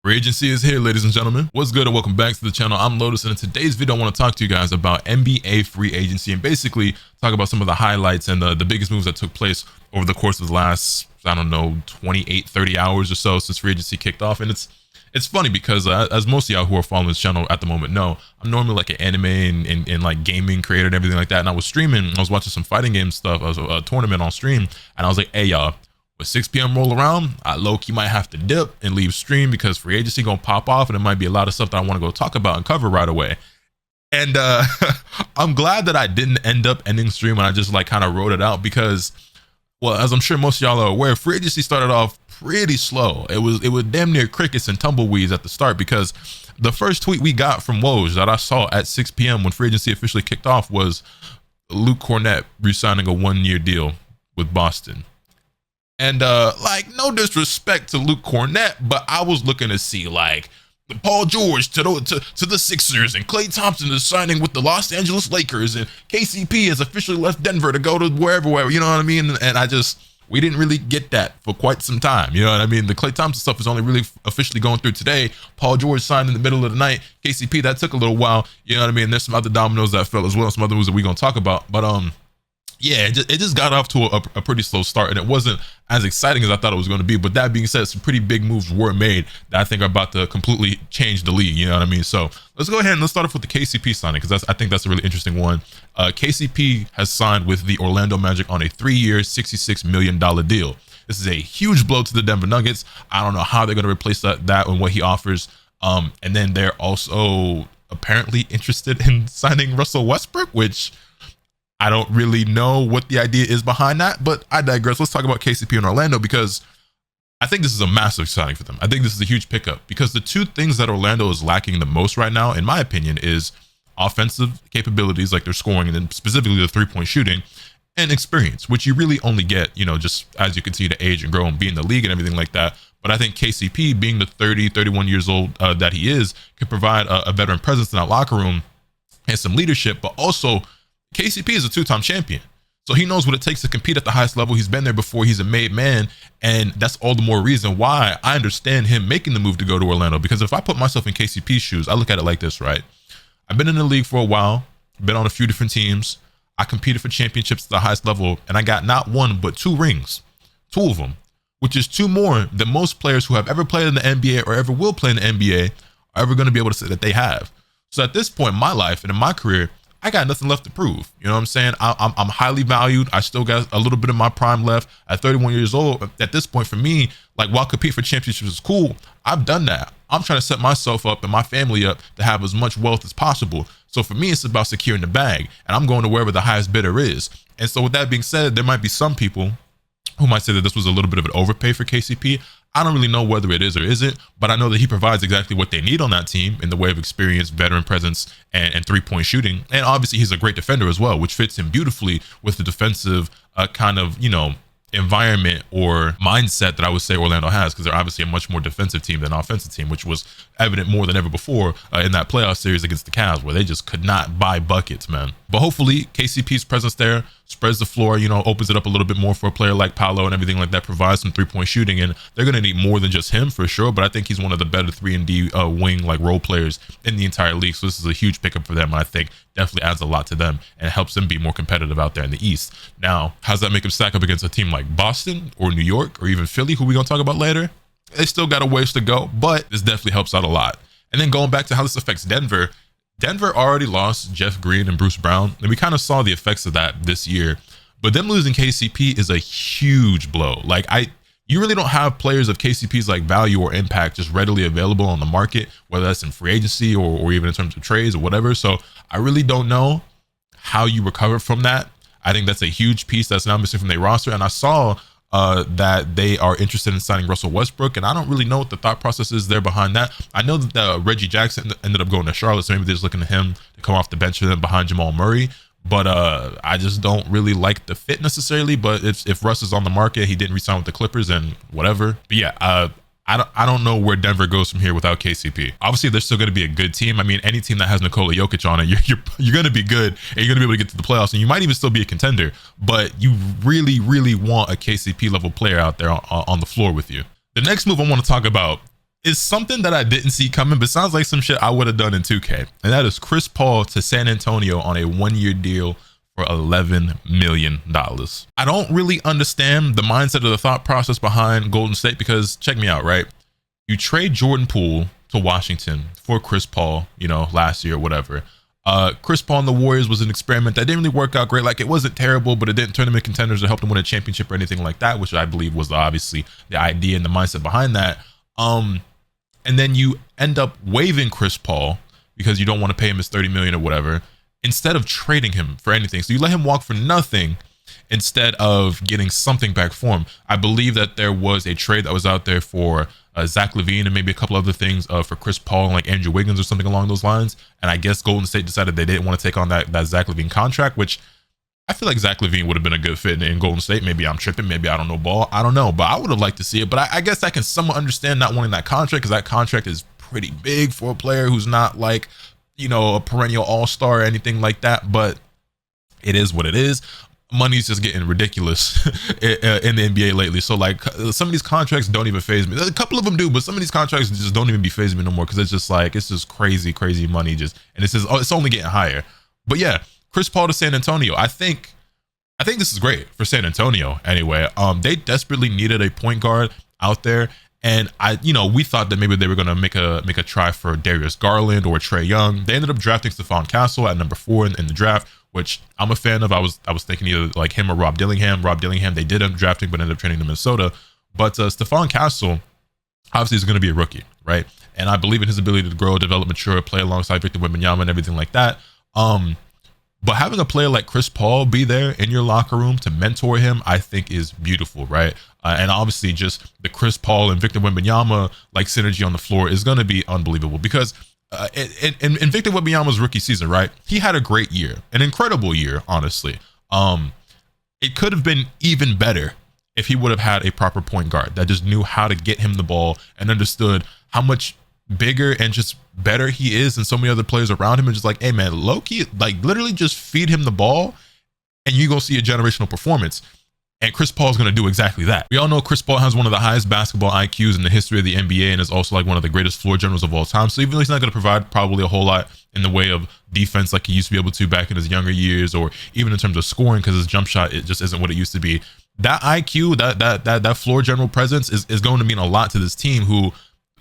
Free agency is here, ladies and gentlemen. What's good and welcome back to the channel. I'm Lotus, and in today's video I want to talk to you guys about NBA free agency and basically talk about some of the highlights and the biggest moves that took place over the course of the last, I don't know, 28, 30 hours or so since free agency kicked off. And it's funny because as most of y'all who are following this channel at the moment know, I'm normally like an anime and like gaming creator and everything like that. And I was streaming, I was watching some fighting game stuff. I was a tournament on stream, and I was like, hey y'all, with 6 p.m. roll around, I low-key might have to dip and leave stream because free agency gonna pop off, and it might be a lot of stuff that I want to go talk about and cover right away. And I'm glad that I didn't end up ending stream and I just like kind of wrote it out because, well, as I'm sure most of y'all are aware, free agency started off pretty slow. It was damn near crickets and tumbleweeds at the start, because the first tweet we got from Woj that I saw at 6 p.m. when free agency officially kicked off was Luke Kornet re-signing a 1-year deal with Boston. And like, no disrespect to Luke Kornet, but I was looking to see like Paul George to the Sixers, and Klay Thompson is signing with the Los Angeles Lakers, and KCP has officially left Denver to go to wherever, you know what I mean? And we didn't really get that for quite some time, you know what I mean? The Klay Thompson stuff is only really officially going through today. Paul George signed in the middle of the night. KCP, that took a little while, you know what I mean? There's some other dominoes that fell as well, some other moves that we're gonna talk about, but yeah, it just got off to a pretty slow start, and it wasn't as exciting as I thought it was going to be. But that being said, some pretty big moves were made that I think are about to completely change the league, you know what I mean? So let's go ahead and let's start off with the KCP signing, because I think that's a really interesting one. KCP has signed with the Orlando Magic on a 3-year, $66 million deal. This is a huge blow to the Denver Nuggets. I don't know how they're going to replace that and what he offers. And then they're also apparently interested in signing Russell Westbrook, which I don't really know what the idea is behind that, but I digress. Let's talk about KCP and Orlando, because I think this is a massive signing for them. I think this is a huge pickup, because the two things that Orlando is lacking the most right now, in my opinion, is offensive capabilities, like their scoring, and then specifically the three-point shooting, and experience, which you really only get, you know, just as you continue to age and grow and be in the league and everything like that. But I think KCP, being the 31 years old that he is, could provide a veteran presence in that locker room and some leadership, but also KCP is a 2-time champion, so he knows what it takes to compete at the highest level. He's been there before. He's a made man, and that's all the more reason why I understand him making the move to go to Orlando. Because if I put myself in KCP's shoes, I look at it like this, right? I've been in the league for a while, been on a few different teams. I competed for championships at the highest level, and I got not 1 but 2 rings, 2 of them, which is 2 more than most players who have ever played in the NBA or ever will play in the NBA are ever going to be able to say that they have. So at this point in my life and in my career, I got nothing left to prove. You know what I'm saying? I'm highly valued. I still got a little bit of my prime left at 31 years old. At this point, for me, like, while competing for championships is cool, I've done that. I'm trying to set myself up and my family up to have as much wealth as possible. So for me, it's about securing the bag, and I'm going to wherever the highest bidder is. And so with that being said, there might be some people who might say that this was a little bit of an overpay for KCP. I don't really know whether it is or isn't, but I know that he provides exactly what they need on that team in the way of experience, veteran presence, and three-point shooting. And obviously he's a great defender as well, which fits him beautifully with the defensive kind of, you know, environment or mindset that I would say Orlando has, because they're obviously a much more defensive team than offensive team, which was evident more than ever before in that playoff series against the Cavs, where they just could not buy buckets, man. But hopefully KCP's presence there spreads the floor, you know, opens it up a little bit more for a player like Paolo and everything like that, provides some three-point shooting, and they're going to need more than just him for sure, but I think he's one of the better 3-and-D wing like role players in the entire league. So this is a huge pickup for them, and I think definitely adds a lot to them and helps them be more competitive out there in the East. Now, how does that make them stack up against a team like Boston or New York or even Philly, who we're going to talk about later? They still got a ways to go, but this definitely helps out a lot. And then going back to how this affects Denver, Denver already lost Jeff Green and Bruce Brown, and we kind of saw the effects of that this year. But them losing KCP is a huge blow. Like, you really don't have players of KCP's like value or impact just readily available on the market, whether that's in free agency or even in terms of trades or whatever. So I really don't know how you recover from that. I think that's a huge piece that's now missing from their roster. And I saw that they are interested in signing Russell Westbrook, and I don't really know what the thought process is there behind that. I know that Reggie Jackson ended up going to Charlotte, so maybe they're just looking at him to come off the bench for them behind Jamal Murray. But I just don't really like the fit necessarily. But if Russ is on the market, he didn't re-sign with the Clippers and whatever. But yeah, I don't know where Denver goes from here without KCP. Obviously, they're still going to be a good team. I mean, any team that has Nikola Jokic on it, you're going to be good, and you're going to be able to get to the playoffs, and you might even still be a contender. But you really, really want a KCP level player out there on the floor with you. The next move I want to talk about is something that I didn't see coming, but sounds like some shit I would have done in 2K. And that is Chris Paul to San Antonio on a 1-year deal for $11 million. I don't really understand the mindset or the thought process behind Golden State, because check me out, right? You trade Jordan Poole to Washington for Chris Paul, you know, last year or whatever. Chris Paul and the Warriors was an experiment that didn't really work out great. Like, it wasn't terrible, but it didn't turn them into contenders or help them win a championship or anything like that, which I believe was obviously the idea and the mindset behind that. And then you end up waiving Chris Paul because you don't want to pay him his $30 million or whatever, instead of trading him for anything. So you let him walk for nothing instead of getting something back for him. I believe that there was a trade that was out there for Zach LaVine and maybe a couple other things for Chris Paul and like Andrew Wiggins or something along those lines. And I guess Golden State decided they didn't want to take on that Zach LaVine contract, which I feel like Zach LaVine would have been a good fit in Golden State. Maybe I'm tripping. Maybe I don't know ball. I don't know, but I would have liked to see it. But I guess I can somewhat understand not wanting that contract, because that contract is pretty big for a player who's not like, you know, a perennial all-star or anything like that. But it is what it is. Money's just getting ridiculous in the NBA lately. So like, some of these contracts don't even faze me. A couple of them do, but some of these contracts just don't even be phasing me no more, because it's just like, it's just crazy money, just, and it's only getting higher. But yeah, Chris Paul to San Antonio. I think this is great for San Antonio anyway. They desperately needed a point guard out there. And we thought that maybe they were gonna make a try for Darius Garland or Trae Young. They ended up drafting Stephon Castle at number 4 in the draft, which I'm a fan of. I was thinking either like him or Rob Dillingham. Rob Dillingham, they did end up drafting, but ended up trading to Minnesota. But Stephon Castle obviously is going to be a rookie, right? And I believe in his ability to grow, develop, mature, play alongside Victor Wembanyama and everything like that. But having a player like Chris Paul be there in your locker room to mentor him, I think is beautiful, right? And obviously just the Chris Paul and Victor Wembanyama like synergy on the floor is going to be unbelievable, because in Victor Wembanyama's rookie season, right, he had a great year, an incredible year, honestly. It could have been even better if he would have had a proper point guard that just knew how to get him the ball and understood how much bigger and just better he is than so many other players around him, and just like, hey man, low-key, like literally just feed him the ball and you're gonna see a generational performance. And Chris Paul is going to do exactly that. We all know Chris Paul has one of the highest basketball IQs in the history of the NBA, and is also like one of the greatest floor generals of all time. So even though he's not going to provide probably a whole lot in the way of defense like he used to be able to back in his younger years, or even in terms of scoring, because his jump shot, it just isn't what it used to be, that IQ, that floor general presence is going to mean a lot to this team, who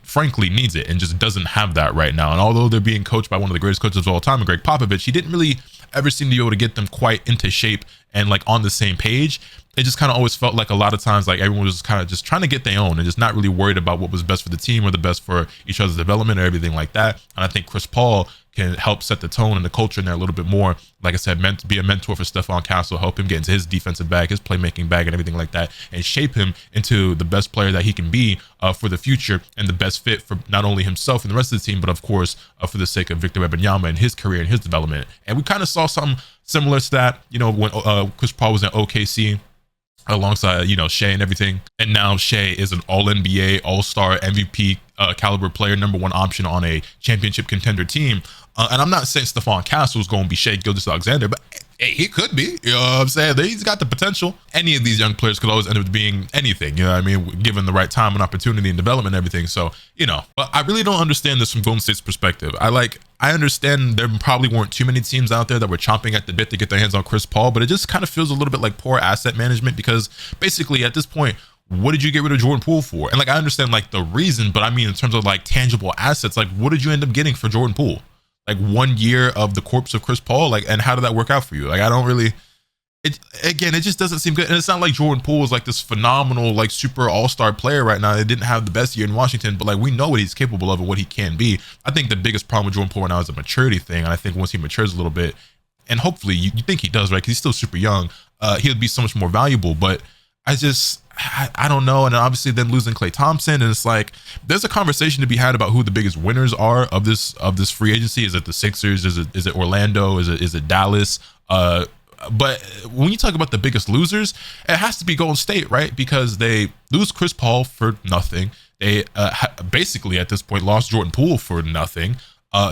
frankly needs it and just doesn't have that right now. And although they're being coached by one of the greatest coaches of all time, Greg Popovich, he didn't really ever seem to be able to get them quite into shape and like on the same page. It just kind of always felt like a lot of times like everyone was kind of just trying to get their own and just not really worried about what was best for the team or the best for each other's development or everything like that. And I think Chris Paul can help set the tone and the culture in there a little bit more. Like I said, meant to be a mentor for Stephon Castle, help him get into his defensive bag, his playmaking bag, and everything like that, and shape him into the best player that he can be for the future, and the best fit for not only himself and the rest of the team, but of course for the sake of Victor Wembanyama and his career and his development. And we kind of saw something similar to that, when Chris Paul was in OKC alongside Shea and everything, and now Shea is an all-NBA, all-star, MVP caliber player, number 1 option on a championship contender team. And I'm not saying Stephon Castle is going to be Shea Gilgeous-Alexander, but hey, he could be. You know what I'm saying? He's got the potential. Any of these young players could always end up being anything, you know what I mean, given the right time and opportunity and development and everything. So, but I really don't understand this from Golden State's perspective. I understand there probably weren't too many teams out there that were chomping at the bit to get their hands on Chris Paul, but it just kind of feels a little bit like poor asset management, because basically at this point, what did you get rid of Jordan Poole for? And I understand the reason, but I mean, in terms of tangible assets, what did you end up getting for Jordan Poole? 1 year of the corpse of Chris Paul, and how did that work out for you? I don't really, it just doesn't seem good. And it's not like Jordan Poole is this phenomenal, super all-star player right now. They didn't have the best year in Washington, but we know what he's capable of and what he can be. I think the biggest problem with Jordan Poole right now is a maturity thing. And I think once he matures a little bit, and hopefully you think he does, right? Because he's still super young, he'll be so much more valuable. But I don't know. And obviously then losing Klay Thompson, and it's there's a conversation to be had about who the biggest winners are of this free agency. Is it the Sixers? Is it Orlando? Is it Dallas? But when you talk about the biggest losers, it has to be Golden State, right? Because they lose Chris Paul for nothing. They basically at this point lost Jordan Poole for nothing.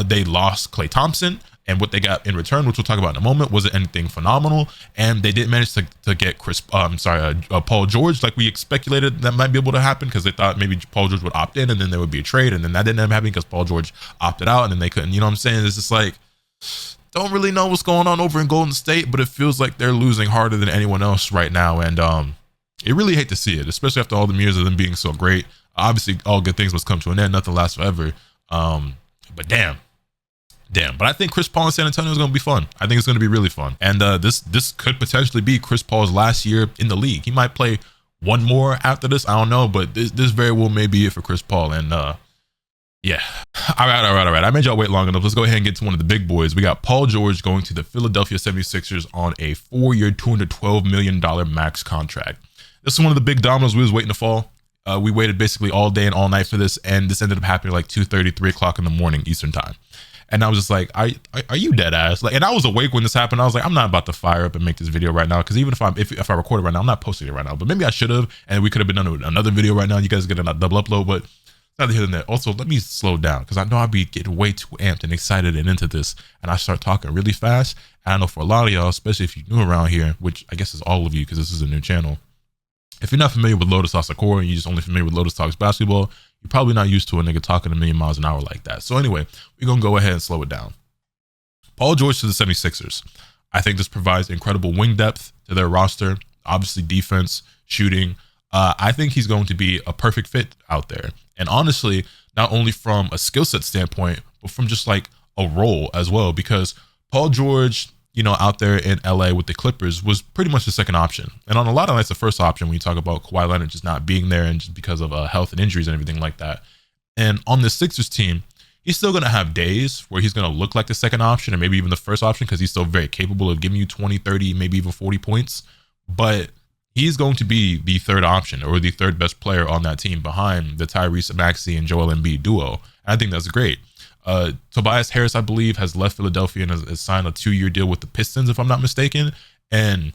They lost Klay Thompson and what they got in return, which we'll talk about in a moment, wasn't anything phenomenal. And they didn't manage to get Paul George like we speculated that might be able to happen, because they thought maybe Paul George would opt in and then there would be a trade, and then that didn't end up happening because Paul George opted out, and then they couldn't. You know what I'm saying? It's just like, don't really know what's going on over in Golden State, but it feels like they're losing harder than anyone else right now. And you really hate to see it, especially after all the years of them being so great. Obviously, all good things must come to an end. Nothing lasts forever. But damn. But I think Chris Paul in San Antonio is going to be fun. I think it's going to be really fun. And this could potentially be Chris Paul's last year in the league. He might play one more after this. I don't know, but this very well may be it for Chris Paul. And yeah. All right. I made y'all wait long enough. Let's go ahead and get to one of the big boys. We got Paul George going to the Philadelphia 76ers on a 4-year, $212 million max contract. This is one of the big dominoes we was waiting to fall. We waited basically all day and all night for this, and this ended up happening like 2:30, 3 o'clock in the morning Eastern time. And I was just like, are you dead ass? Like, and I was awake when this happened. I was like, I'm not about to fire up and make this video right now, because even if I record it right now, I'm not posting it right now. But maybe I should have, and we could have been done another video right now. You guys get a double upload, but neither here than that. Also, let me slow down, because I know I'll be getting way too amped and excited and into this, and I start talking really fast. And I know for a lot of y'all, especially if you're new around here, which I guess is all of you, because this is a new channel. If you're not familiar with Lotus Talks Core and you're just only familiar with Lotus Talks Basketball, you're probably not used to a nigga talking a million miles an hour like that. So anyway, we're going to go ahead and slow it down. Paul George to the 76ers. I think this provides incredible wing depth to their roster. Obviously defense, shooting. I think he's going to be a perfect fit out there. And honestly, not only from a skill set standpoint, but from just like a role as well, because Paul George, you know, out there in LA with the Clippers was pretty much the second option. And on a lot of nights, the first option when you talk about Kawhi Leonard just not being there and just because of health and injuries and everything like that. And on the Sixers team, he's still going to have days where he's going to look like the second option or maybe even the first option, because he's still very capable of giving you 20, 30, maybe even 40 points. But he's going to be the third option or the third best player on that team behind the Tyrese Maxey and Joel Embiid duo. And I think that's great. Tobias Harris, I believe, has left Philadelphia and has signed a 2-year deal with the Pistons, if I'm not mistaken. And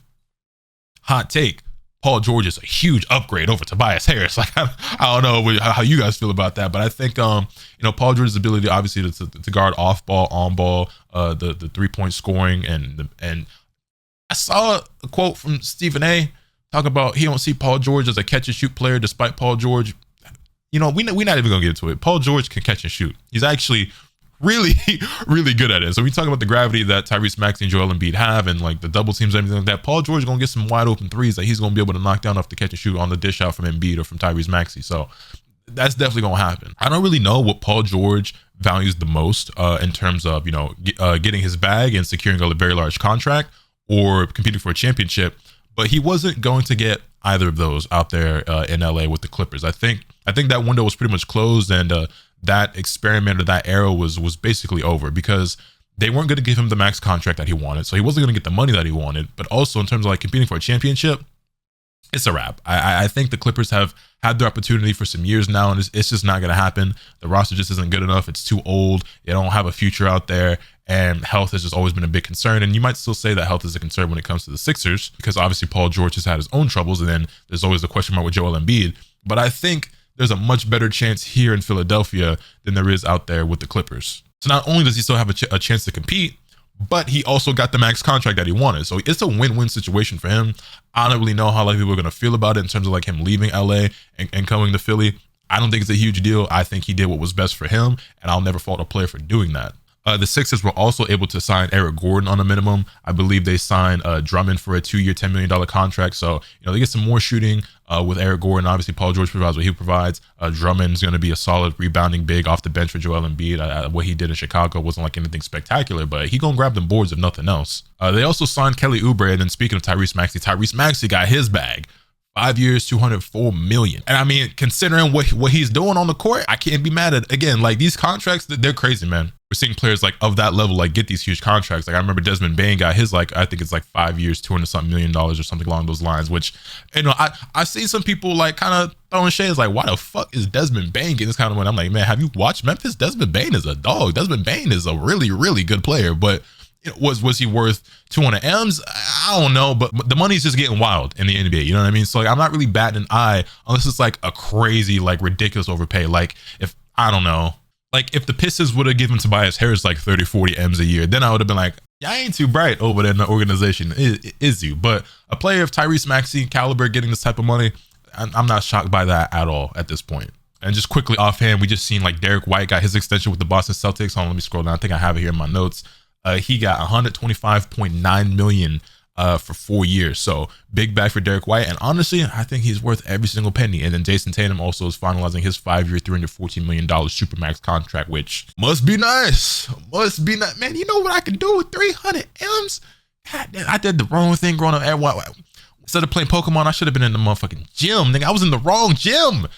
hot take, Paul George is a huge upgrade over Tobias Harris. Like, I don't know how you guys feel about that, but I think Paul George's ability, obviously, to guard off ball, on ball, the 3-point scoring, and I saw a quote from Stephen A. talk about he don't see Paul George as a catch and shoot player, despite Paul George. You know, we're not even gonna get into it. Paul George can catch and shoot. He's actually really, really good at it. So we talk about the gravity that Tyrese Maxey and Joel Embiid have, and like the double teams and everything like that. Paul George is gonna get some wide open threes that he's gonna be able to knock down off the catch and shoot on the dish out from Embiid or from Tyrese Maxey. So that's definitely gonna happen. I don't really know what Paul George values the most in terms of getting his bag and securing a very large contract or competing for a championship. But he wasn't going to get either of those out there in LA with the Clippers. I think that window was pretty much closed, and that experiment or that era was basically over, because they weren't going to give him the max contract that he wanted. So he wasn't going to get the money that he wanted. But also in terms of like competing for a championship, it's a wrap. I think the Clippers have had their opportunity for some years now, and it's just not going to happen. The roster just isn't good enough. It's too old. They don't have a future out there, and health has just always been a big concern. And you might still say that health is a concern when it comes to the Sixers, because obviously Paul George has had his own troubles, and then there's always the question mark with Joel Embiid. But I think there's a much better chance here in Philadelphia than there is out there with the Clippers. So not only does he still have a chance to compete, but he also got the max contract that he wanted. So it's a win-win situation for him. I don't really know how like people are going to feel about it in terms of like him leaving LA and coming to Philly. I don't think it's a huge deal. I think he did what was best for him, and I'll never fault a player for doing that. The Sixers were also able to sign Eric Gordon on a minimum. I believe they signed Drummond for a 2-year, $10 million contract. So, they get some more shooting with Eric Gordon. Obviously, Paul George provides what he provides. Drummond's going to be a solid rebounding big off the bench for Joel Embiid. What he did in Chicago wasn't like anything spectacular, but he going to grab them boards if nothing else. They also signed Kelly Oubre. And then speaking of Tyrese Maxey got his bag. 5 years, $204 million. And I mean, considering what he's doing on the court, I can't be mad at, again, like these contracts, they're crazy, man. We're seeing players like of that level, like get these huge contracts. Like I remember Desmond Bane got his, like, I think it's like 5 years, $200-something million or something along those lines, which, I see some people like kind of throwing shades like, why the fuck is Desmond Bane getting this kind of money? I'm like, man, have you watched Memphis? Desmond Bane is a dog. Desmond Bane is a really, really good player, but was he worth 200 M's? I don't know, but the money's just getting wild in the NBA. You know what I mean? So like, I'm not really batting an eye unless it's like a crazy, like ridiculous overpay. Like if, I don't know, Like if the Pistons would have given Tobias Harris like 30, 40 M's a year, then I would have been like, yeah, I ain't too bright over there in the organization, is you? But a player of Tyrese Maxey caliber getting this type of money, I'm not shocked by that at all at this point. And just quickly offhand, we just seen like Derek White got his extension with the Boston Celtics. Hold on, let me scroll down. I think I have it here in my notes. He got 125.9 million for 4 years. So big bag for Derek White. And honestly, I think he's worth every single penny. And then Jason Tatum also is finalizing his 5-year, $314 million Supermax contract, which must be nice. Must be nice. Man, you know what I can do with 300 M's? God damn, I did the wrong thing growing up. Instead of playing Pokemon, I should have been in the motherfucking gym. Nigga, I was in the wrong gym.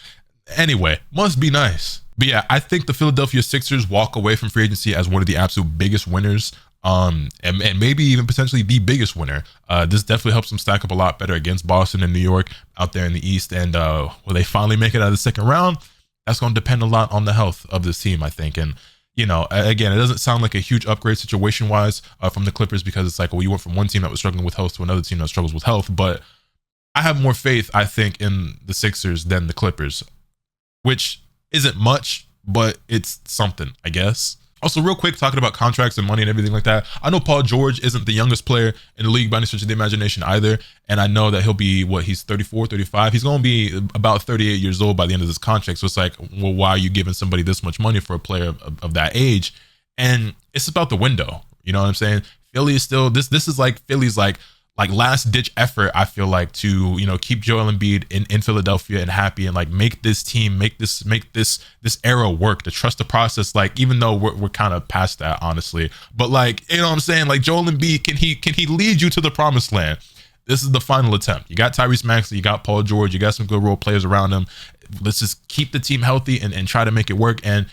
Anyway, must be nice. But yeah, I think the Philadelphia Sixers walk away from free agency as one of the absolute biggest winners. And maybe even potentially the biggest winner. This definitely helps them stack up a lot better against Boston and New York out there in the East. And will they finally make it out of the second round? That's going to depend a lot on the health of this team, I think. And, you know, again, it doesn't sound like a huge upgrade situation-wise from the Clippers, because it's like, well, you went from one team that was struggling with health to another team that struggles with health. But I have more faith, I think, in the Sixers than the Clippers, which isn't much, but it's something, I guess. Also, real quick, talking about contracts and money and everything like that, I know Paul George isn't the youngest player in the league by any stretch of the imagination either. And I know that he'll be, he's 34, 35. He's going to be about 38 years old by the end of this contract. So it's like, well, why are you giving somebody this much money for a player of that age? And it's about the window. You know what I'm saying? Philly is still, this is like Philly's like last ditch effort, I feel like, to, you know, keep Joel Embiid in Philadelphia and happy, and like make this team, make this era work, to trust the process. Like, even though we're kind of past that, honestly, but like, you know what I'm saying? Like, Joel Embiid, can he lead you to the promised land? This is the final attempt. You got Tyrese Maxey, you got Paul George, you got some good role players around him. Let's just keep the team healthy and try to make it work. And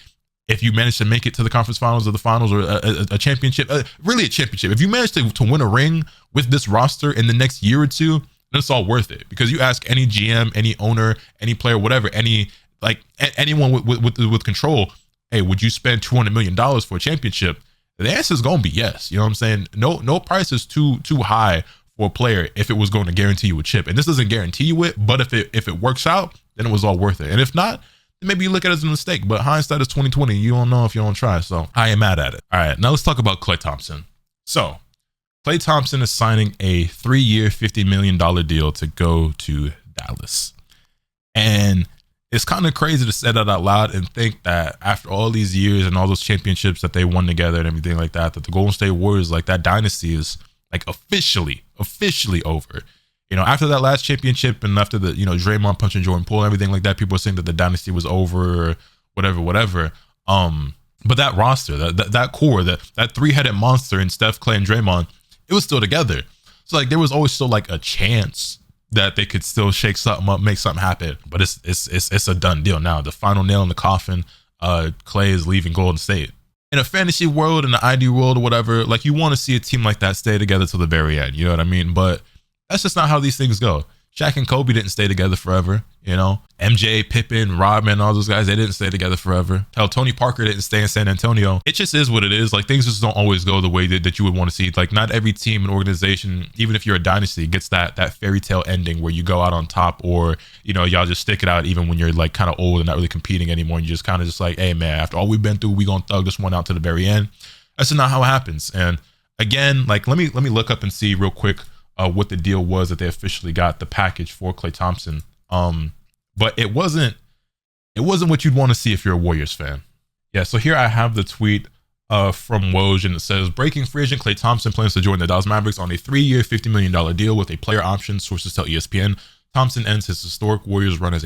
if you manage to make it to the conference finals or the finals or a championship, really a championship, if you manage to win a ring with this roster in the next year or two, then it's all worth it. Because you ask any GM, any owner, any player, whatever, anyone with control, hey, would you spend $200 million for a championship? The answer is going to be yes. You know what I'm saying? No price is too high for a player if it was going to guarantee you a chip. And this doesn't guarantee you it, but if it works out, then it was all worth it. And if not, maybe you look at it as a mistake, but hindsight is 2020. You don't know if you don't try. So I am mad at it. All right, now let's talk about Klay Thompson. So Klay Thompson is signing a 3-year, $50 million deal to go to Dallas. And it's kind of crazy to say that out loud and think that after all these years and all those championships that they won together and everything like that, that the Golden State Warriors, like, that dynasty is like officially over. You know, after that last championship and after the, you know, Draymond punching Jordan Poole and everything like that, people were saying that the dynasty was over or whatever. But that roster, that core, that 3-headed monster in Steph, Klay, and Draymond, it was still together. So like there was always still like a chance that they could still shake something up, make something happen. But it's a done deal now. The final nail in the coffin. Klay is leaving Golden State. In a fantasy world, in the ideal world or whatever, like, you want to see a team like that stay together till the very end. You know what I mean? But that's just not how these things go. Shaq and Kobe didn't stay together forever, you know? MJ, Pippen, Rodman, all those guys, they didn't stay together forever. Hell, Tony Parker didn't stay in San Antonio. It just is what it is. Like, things just don't always go the way that you would want to see. Like, not every team and organization, even if you're a dynasty, gets that fairy tale ending where you go out on top, or, you know, y'all just stick it out even when you're like kind of old and not really competing anymore. And you just kind of just like, hey man, after all we've been through, we gonna thug this one out to the very end. That's just not how it happens. And again, like, let me look up and see real quick what the deal was that they officially got, the package for Klay Thompson. But it wasn't what you'd want to see if you're a Warriors fan. Yeah, so here I have the tweet from Woj, and it says, breaking free agent Klay Thompson plans to join the Dallas Mavericks on a 3-year, $50 million deal with a player option, sources tell ESPN. Thompson ends his historic Warriors run as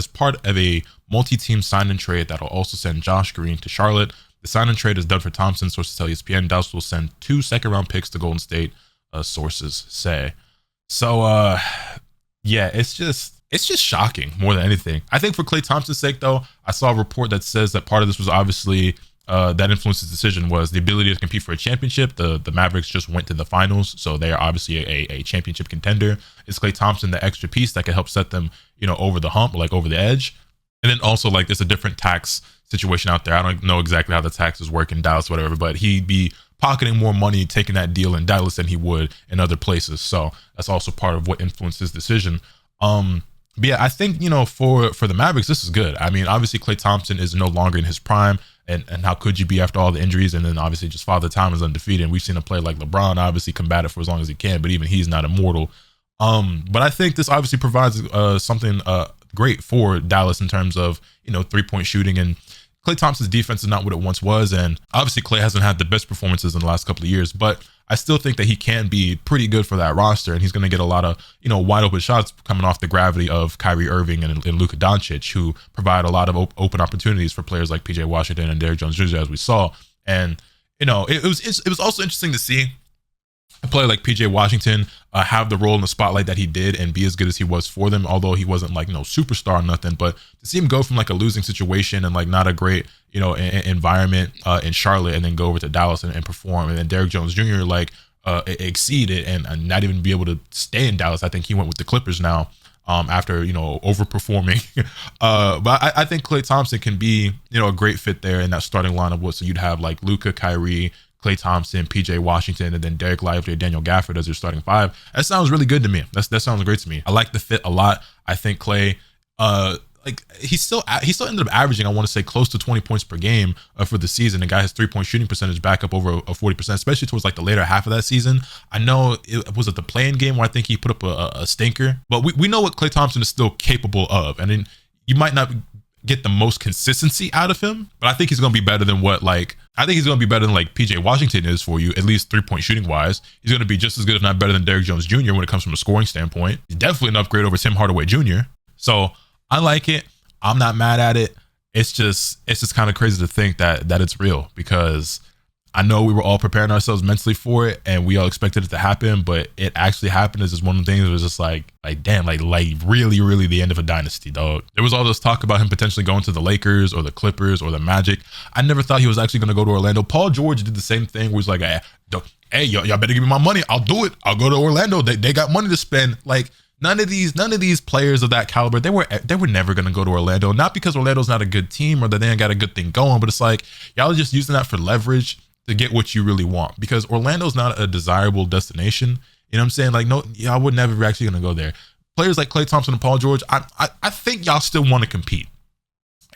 part of a multi-team sign and trade that'll also send Josh Green to Charlotte. The sign and trade is done for Thompson, sources tell ESPN. Dallas will send 2 second-round picks to Golden State, sources say. So yeah, it's just shocking more than anything. I think for Klay Thompson's sake, though, I saw a report that says that part of this was obviously that influenced his decision was the ability to compete for a championship. The Mavericks just went to the finals, so they are obviously a championship contender. Is Klay Thompson the extra piece that could help set them, you know, over the hump, like over the edge? And then also, like, there's a different tax situation out there. I don't know exactly how the taxes work in Dallas, whatever, but he'd be pocketing more money taking that deal in Dallas than he would in other places. So that's also part of what influenced his decision. But yeah, I think, you know, for the Mavericks, this is good. I mean, obviously Klay Thompson is no longer in his prime and how could you be after all the injuries? And then obviously just Father Time is undefeated. And we've seen a player like LeBron obviously combat it for as long as he can, but even he's not immortal. But I think this obviously provides something great for Dallas in terms of, 3-point shooting. And Klay Thompson's defense is not what it once was. And obviously Klay hasn't had the best performances in the last couple of years, but I still think that he can be pretty good for that roster. And he's going to get a lot of, wide open shots coming off the gravity of Kyrie Irving and Luka Doncic, who provide a lot of open opportunities for players like PJ Washington and Derrick Jones Jr., as we saw. And, it was also interesting to see a player like PJ Washington have the role in the spotlight that he did and be as good as he was for them, although he wasn't like no superstar or nothing. But to see him go from like a losing situation and like not a great environment in Charlotte, and then go over to Dallas and perform, and then Derrick Jones Jr. Exceed it and not even be able to stay in Dallas. I think he went with the Clippers now after overperforming. But I think Klay Thompson can be a great fit there in that starting lineup. So you'd have like Luka, Kyrie, Klay Thompson, PJ Washington, and then Derek Lively or Daniel Gafford as your starting five. That sounds really good to me. That sounds great to me. I like the fit a lot. I think Klay, he still ended up averaging, I want to say, close to 20 points per game for the season. The guy has 3-point shooting percentage back up over 40%, especially towards like the later half of that season. I know it was at the play-in game where I think he put up a stinker, but we know what Klay Thompson is still capable of. And then you might not get the most consistency out of him, but I think he's going to be better than PJ Washington is for you, at least 3-point shooting wise. He's going to be just as good, if not better, than Derrick Jones Jr. when it comes from a scoring standpoint. He's definitely an upgrade over Tim Hardaway Jr. So I like it. I'm not mad at it. It's just kind of crazy to think that it's real, because I know we were all preparing ourselves mentally for it and we all expected it to happen, but it actually happened. Is just one of the things that was just like damn, like really, really the end of a dynasty, dog. There was all this talk about him potentially going to the Lakers or the Clippers or the Magic. I never thought he was actually going to go to Orlando. Paul George did the same thing, where he's like, hey, y'all better give me my money. I'll do it. I'll go to Orlando. They got money to spend. Like, none of these players of that caliber, they were never going to go to Orlando. Not because Orlando's not a good team or that they ain't got a good thing going, but it's like y'all are just using that for leverage to get what you really want, because Orlando's not a desirable destination. You know what I'm saying? Like, no, y'all would never be actually going to go there. Players like Klay Thompson and Paul George, I think y'all still want to compete.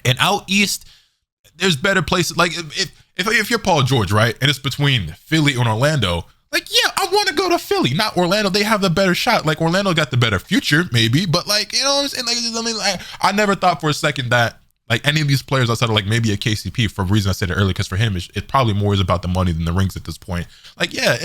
And out east, there's better places. Like if you're Paul George, right, and it's between Philly and Orlando, like, yeah, I want to go to Philly, not Orlando. They have the better shot. Like, Orlando got the better future, maybe, but like, you know what I'm saying? Like, I never thought for a second that like any of these players outside of like maybe a KCP, for a reason I said it earlier, because for him, it probably more is about the money than the rings at this point. Like, yeah,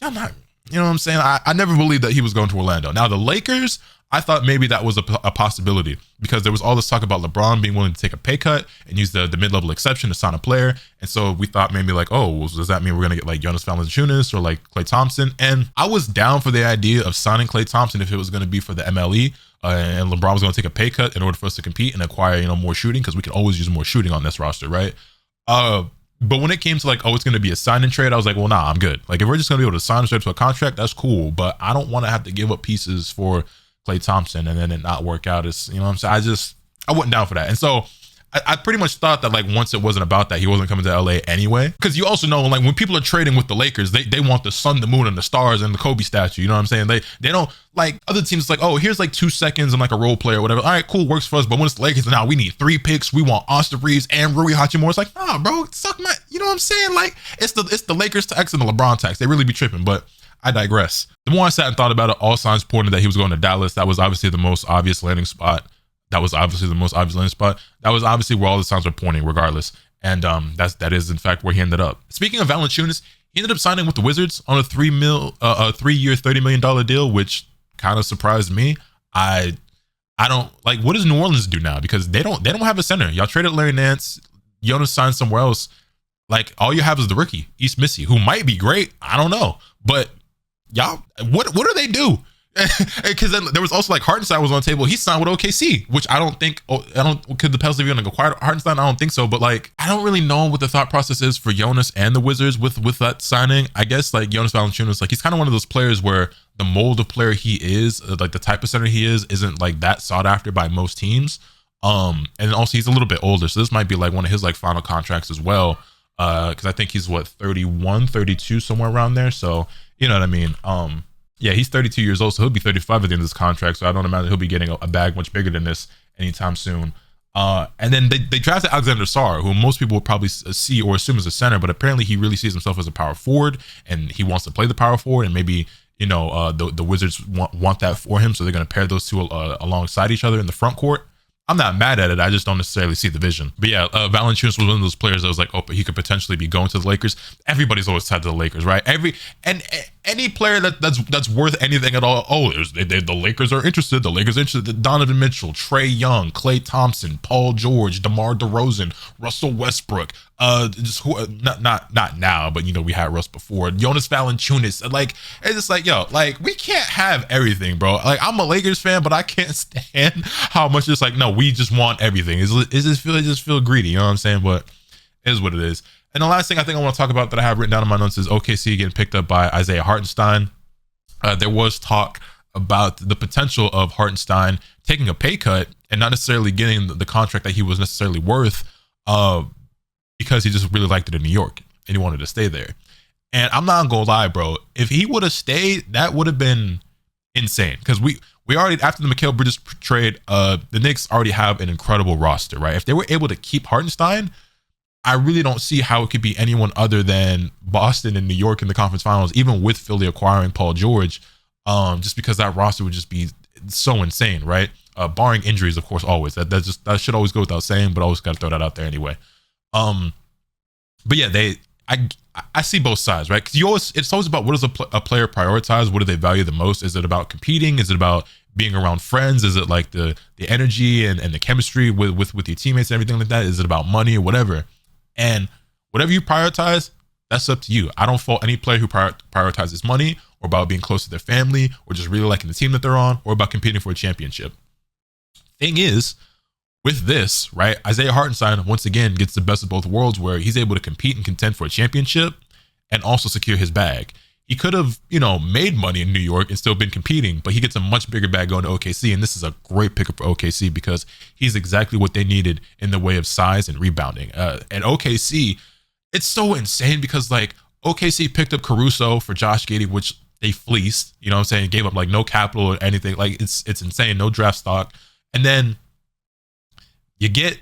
y'all not, you know what I'm saying? I never believed that he was going to Orlando. Now, the Lakers, I thought maybe that was a possibility, because there was all this talk about LeBron being willing to take a pay cut and use the mid-level exception to sign a player. And so we thought maybe like, oh, well, does that mean we're going to get like Jonas Valanciunas or like Klay Thompson? And I was down for the idea of signing Klay Thompson if it was going to be for the MLE. And LeBron was going to take a pay cut in order for us to compete and acquire, more shooting, because we could always use more shooting on this roster, right? But when it came to like, oh, it's going to be a sign and trade, I was like, well, nah, I'm good. Like, if we're just going to be able to sign and trade to a contract, that's cool. But I don't want to have to give up pieces for Klay Thompson and then it not work out. As you know what I'm saying? I wasn't down for that. And so I pretty much thought that like once it wasn't about that, he wasn't coming to LA anyway. Because you also know, like, when people are trading with the Lakers, they want the sun, the moon, and the stars and the Kobe statue. You know what I'm saying? They don't like other teams. Like, oh, here's like 2 seconds and like a role player or whatever. All right, cool, works for us. But when it's the Lakers, now we need 3 picks. We want Austin Reeves and Rui Hachimura. It's like, nah, bro, suck my. You know what I'm saying? Like, it's the Lakers tax and the LeBron tax. They really be tripping. But I digress. The more I sat and thought about it, all signs pointed that he was going to Dallas. That was obviously the most obvious landing spot. That was obviously where all the signs were pointing, regardless. And that is in fact where he ended up. Speaking of Valanciunas, he ended up signing with the Wizards on a 3-year, $30 million deal, which kind of surprised me. I don't like, what does New Orleans do now? Because they don't have a center. Y'all traded Larry Nance. Jonas signed somewhere else. Like, all you have is the rookie, East Missy, who might be great. I don't know. But y'all, what do they do? Because then there was also like Hartenstein was on the table. He signed with OKC, which could the Pels even acquire Hartenstein? I don't think so. But like, I don't really know what the thought process is for Jonas and the Wizards with that signing. I guess like Jonas Valanciunas, like, he's kind of one of those players where the mold of player he is, like the type of center he is, isn't like that sought after by most teams. And also he's a little bit older, so this might be like one of his like final contracts as well. Because I think he's 31, 32, somewhere around there. So you know what I mean. Yeah, he's 32 years old, so he'll be 35 at the end of this contract. So I don't imagine he'll be getting a bag much bigger than this anytime soon. And then they drafted Alexander Sarr, who most people would probably see or assume as a center, but apparently he really sees himself as a power forward, and he wants to play the power forward, and maybe the Wizards want that for him, so they're going to pair those two alongside each other in the front court. I'm not mad at it. I just don't necessarily see the vision. But yeah, Valanciunas was one of those players that was like, oh, but he could potentially be going to the Lakers. Everybody's always tied to the Lakers, right? Any player that's worth anything at all. Oh, the Lakers are interested. The Lakers are interested. Donovan Mitchell, Trae Young, Klay Thompson, Paul George, DeMar DeRozan, Russell Westbrook. Not now, but we had Russ before. Jonas Valanciunas. Like, it's just like, yo, like, we can't have everything, bro. Like, I'm a Lakers fan, but I can't stand how much it's like, no, we just want everything. It just feel greedy, you know what I'm saying? But it is what it is. And the last thing I think I want to talk about that I have written down in my notes is OKC getting picked up by Isaiah Hartenstein. There was talk about the potential of Hartenstein taking a pay cut and not necessarily getting the contract that he was necessarily worth, because he just really liked it in New York and he wanted to stay there. And I'm not gonna lie, bro, if he would have stayed, that would have been insane, because we already, after the Mikal Bridges trade, the Knicks already have an incredible roster, right? If they were able to keep Hartenstein, I really don't see how it could be anyone other than Boston and New York in the conference finals, even with Philly acquiring Paul George, just because that roster would just be so insane, right? Barring injuries, of course, always. That should always go without saying, but I always got to throw that out there anyway. But yeah, I see both sides, right? Because it's always about, what does a player prioritize? What do they value the most? Is it about competing? Is it about being around friends? Is it like the energy and the chemistry with your teammates and everything like that? Is it about money or whatever? And whatever you prioritize, that's up to you. I don't fault any player who prioritizes money, or about being close to their family, or just really liking the team that they're on, or about competing for a championship. Thing is, with this, right, Isaiah Hartenstein once again gets the best of both worlds, where he's able to compete and contend for a championship and also secure his bag. He could have, made money in New York and still been competing, but he gets a much bigger bag going to OKC, and this is a great pickup for OKC because he's exactly what they needed in the way of size and rebounding. And OKC, it's so insane because, like, OKC picked up Caruso for Josh Giddey, which they fleeced, you know what I'm saying, gave up like no capital or anything. Like, it's insane, no draft stock. And then you get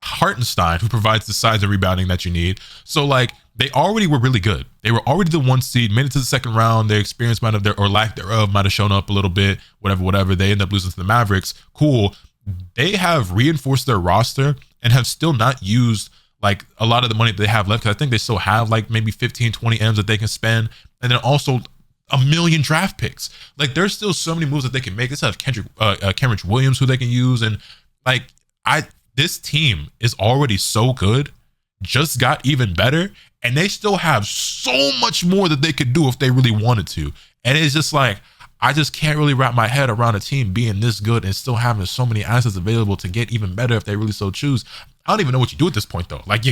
Hartenstein, who provides the size and rebounding that you need. So, like, they already were really good. They were already the 1 seed, made it to the second round. Their experience might have, or lack thereof, might have shown up a little bit, whatever. They end up losing to the Mavericks. Cool. They have reinforced their roster and have still not used like a lot of the money that they have left, because I think they still have like maybe 15, 20 M's that they can spend. And then also a million draft picks. Like, there's still so many moves that they can make. They still have Kenrich Williams, who they can use. And like, this team is already so good, just got even better, and they still have so much more that they could do if they really wanted to. And it's just like, I just can't really wrap my head around a team being this good and still having so many assets available to get even better if they really so choose. I don't even know what you do at this point, though. Like,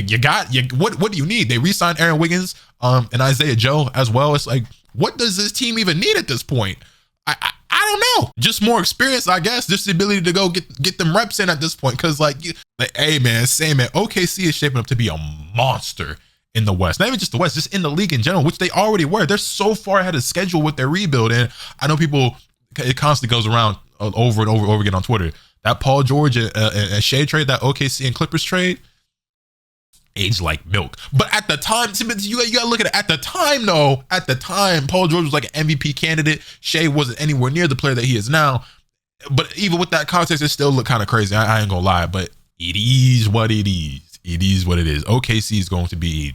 what do you need? They re-signed Aaron Wiggins and Isaiah Joe as well. It's like, what does this team even need at this point? I don't know. Just more experience, I guess. Just the ability to go get them reps in at this point. Because, like, hey, man, OKC is shaping up to be a monster in the West. Not even just the West, just in the league in general, which they already were. They're so far ahead of schedule with their rebuild. And I know people, it constantly goes around over and over again on Twitter. That Paul George and Shea trade, that OKC and Clippers trade, aged like milk. But at the time, you gotta look at it. At the time, though, Paul George was like an MVP candidate. Shea wasn't anywhere near the player that he is now. But even with that context, it still looked kind of crazy. I ain't gonna lie, but it is what it is. It is what it is. OKC is going to be.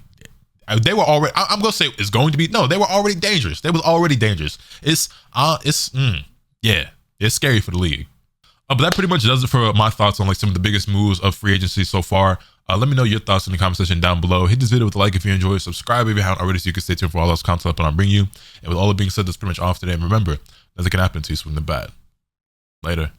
They were already. I'm gonna say it's going to be. No, they were already dangerous. They was already dangerous. It's scary for the league. But that pretty much does it for my thoughts on like some of the biggest moves of free agency so far. Let me know your thoughts in the comment section down below. Hit this video with a like if you enjoyed. Subscribe if you haven't already, so you can stay tuned for all those content that I'm bringing you. And with all that being said, that's pretty much off today. And remember, nothing can happen to you swing the bat. Later.